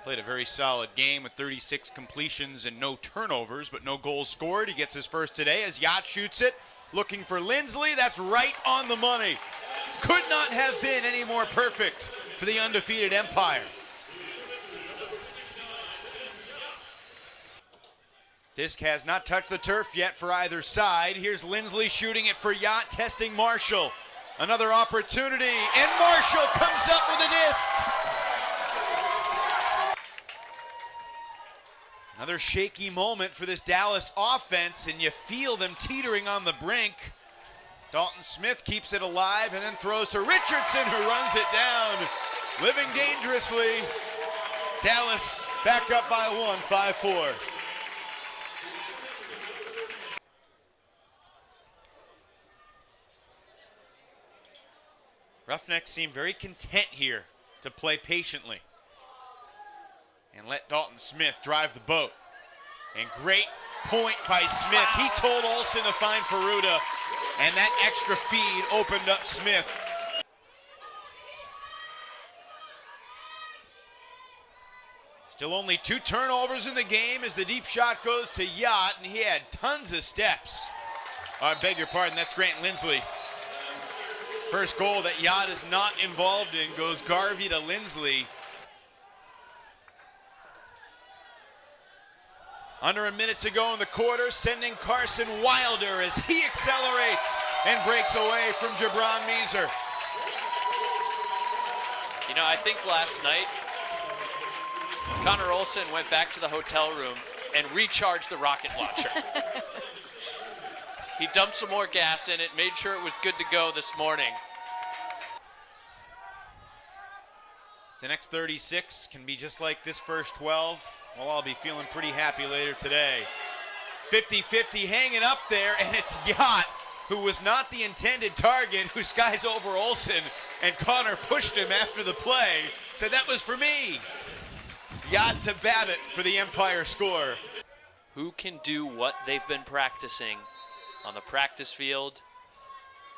Played a very solid game with 36 completions and no turnovers, but no goals scored. He gets his first today as Yacht shoots it. Looking for Lindsley. That's right on the money. Could not have been any more perfect for the undefeated Empire. Disc has not touched the turf yet for either side. Here's Lindsley shooting it for Yacht, testing Marshall. Another opportunity, and Marshall comes up with a disc. Another shaky moment for this Dallas offense, and you feel them teetering on the brink. Dalton Smith keeps it alive and then throws to Richardson, who runs it down. Living dangerously. Dallas back up by one, 5-4. Roughnecks seem very content here to play patiently and let Dalton Smith drive the boat. And great point by Smith. He told Olsen to find Ferruda, and that extra feed opened up Smith. Still only 2 turnovers in the game as the deep shot goes to Yacht, and he had tons of steps. I beg your pardon, that's Grant Lindsley. First goal that Yacht is not involved in goes Garvey to Lindsley. Under a minute to go in the quarter, sending Carson Wilder as he accelerates and breaks away from Jabron Meeser. You know, I think last night, Connor Olsen went back to the hotel room and recharged the rocket launcher. He dumped some more gas in it, made sure it was good to go this morning. The next 36 can be just like this first 12. Well, I'll be feeling pretty happy later today. 50-50 hanging up there, and it's Yacht, who was not the intended target, who skies over Olsen, and Connor pushed him after the play. Said, that was for me. Yacht to Babbitt for the Empire score. Who can do what they've been practicing on the practice field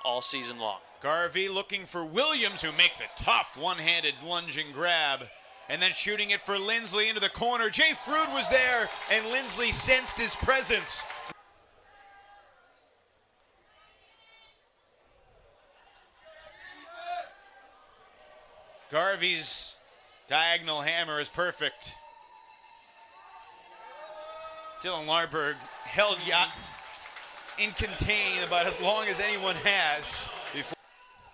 all season long? Garvey looking for Williams, who makes a tough one-handed lunging grab. And then shooting it for Lindsley into the corner. Jay Frood was there, and Lindsley sensed his presence. Garvey's diagonal hammer is perfect. Dylan Larberg held Yacht in contain about as long as anyone has before.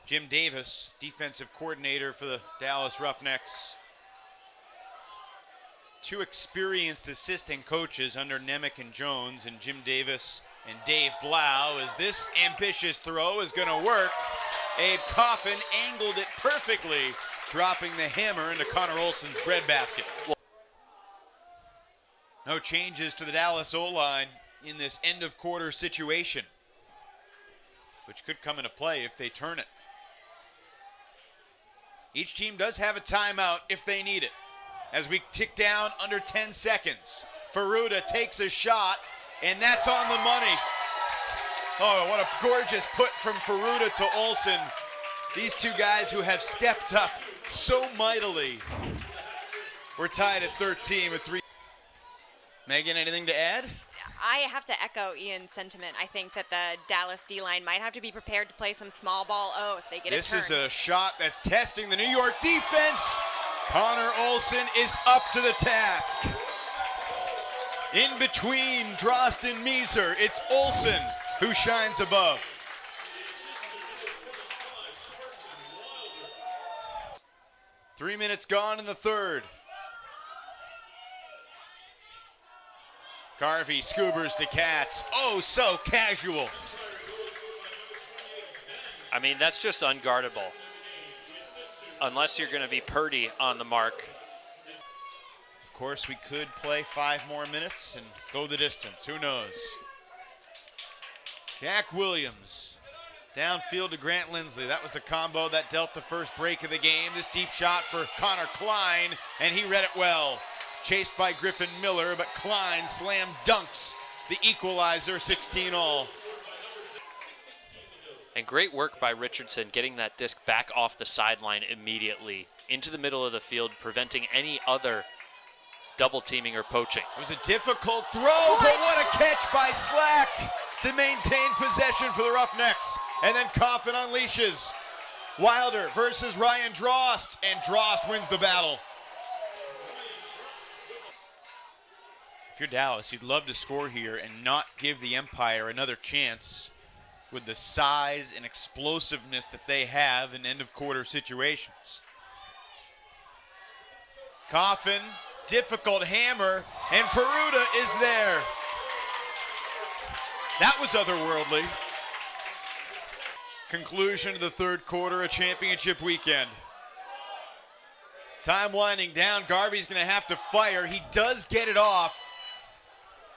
Jim Davis, defensive coordinator for the Dallas Roughnecks. 2 experienced assistant coaches under Nemec and Jones, and Jim Davis and Dave Blau, as this ambitious throw is going to work. Abe Coffin angled it perfectly, dropping the hammer into Connor Olsen's breadbasket. No changes to the Dallas O-line in this end of quarter situation, which could come into play if they turn it. Each team does have a timeout if they need it. As we tick down under 10 seconds. Ferruda takes a shot, and that's on the money. Oh, what a gorgeous put from Ferruda to Olsen. These two guys who have stepped up so mightily. We're tied at 13 with 3. Megan, anything to add? I have to echo Ian's sentiment. I think that the Dallas D-line might have to be prepared to play some small ball if they get a turn. This is a shot that's testing the New York defense. Connor Olsen is up to the task. In between Drost and Meeser, it's Olsen who shines above. Three minutes gone in the third. Garvey scoobers to Cats. Oh, so casual. I mean, that's just unguardable. Unless you're going to be Purdy on the mark. Of course, we could play 5 more minutes and go the distance. Who knows? Jack Williams downfield to Grant Lindsley. That was the combo that dealt the first break of the game. This deep shot for Connor Klein, and he read it well. Chased by Griffin Miller, but Klein slam dunks the equalizer, 16-all. And great work by Richardson getting that disc back off the sideline immediately into the middle of the field, preventing any other double teaming or poaching. It was a difficult throw, but what a catch by Slack to maintain possession for the Roughnecks. And then Coffin unleashes. Wilder versus Ryan Drost, and Drost wins the battle. If you're Dallas, you'd love to score here and not give the Empire another chance with the size and explosiveness that they have in end-of-quarter situations. Coffin, difficult hammer, and Peruta is there. That was otherworldly. Conclusion of the third quarter, a championship weekend. Time winding down. Garvey's going to have to fire. He does get it off.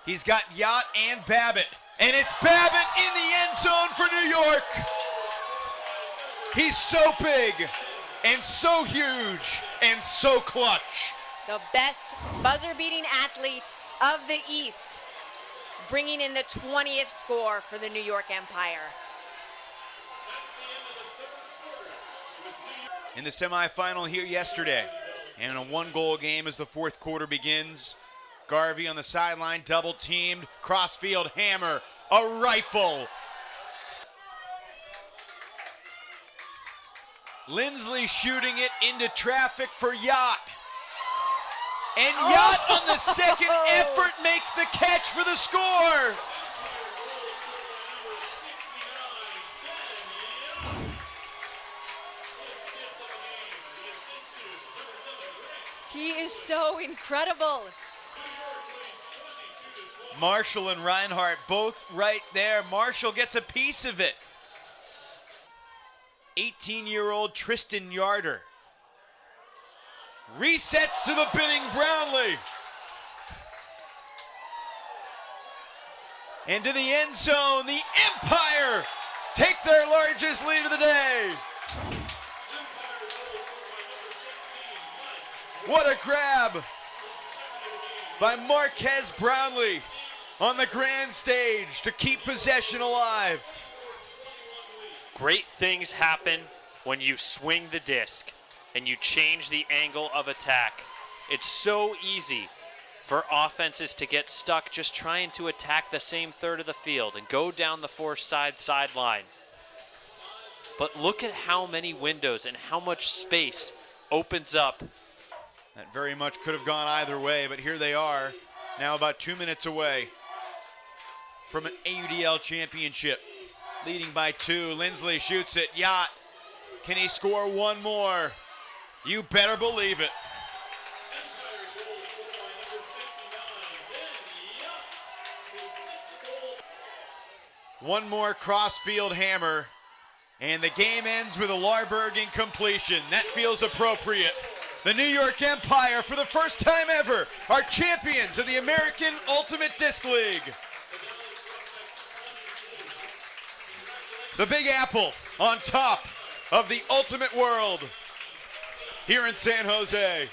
He's got Yacht and Babbitt. And it's Babbitt in the end zone for New York. He's so big and so huge and so clutch. The best buzzer-beating athlete of the East, bringing in the 20th score for the New York Empire. In the semifinal here yesterday, and in a one-goal game as the fourth quarter begins, Garvey on the sideline, double-teamed, crossfield hammer, a rifle. Lindsley shooting it into traffic for Yacht. And Yacht on the second effort makes the catch for the score. He is so incredible. Marshall and Reinhardt both right there. Marshall gets a piece of it. 18-year-old Tristan Yarder resets to the bidding Brownlee. And to the end zone, the Empire take their largest lead of the day. What a grab by Marquez Brownlee on the grand stage to keep possession alive. Great things happen when you swing the disc and you change the angle of attack. It's so easy for offenses to get stuck just trying to attack the same third of the field and go down the fourth sideline. But look at how many windows and how much space opens up. That very much could have gone either way, but here they are, now about 2 minutes away from an AUDL championship. Leading by 2, Lindsley shoots it, Yacht. Can he score one more? You better believe it. One more crossfield hammer, and the game ends with a Larberg incompletion. That feels appropriate. The New York Empire, for the first time ever, are champions of the American Ultimate Disc League. The Big Apple on top of the Ultimate World here in San Jose.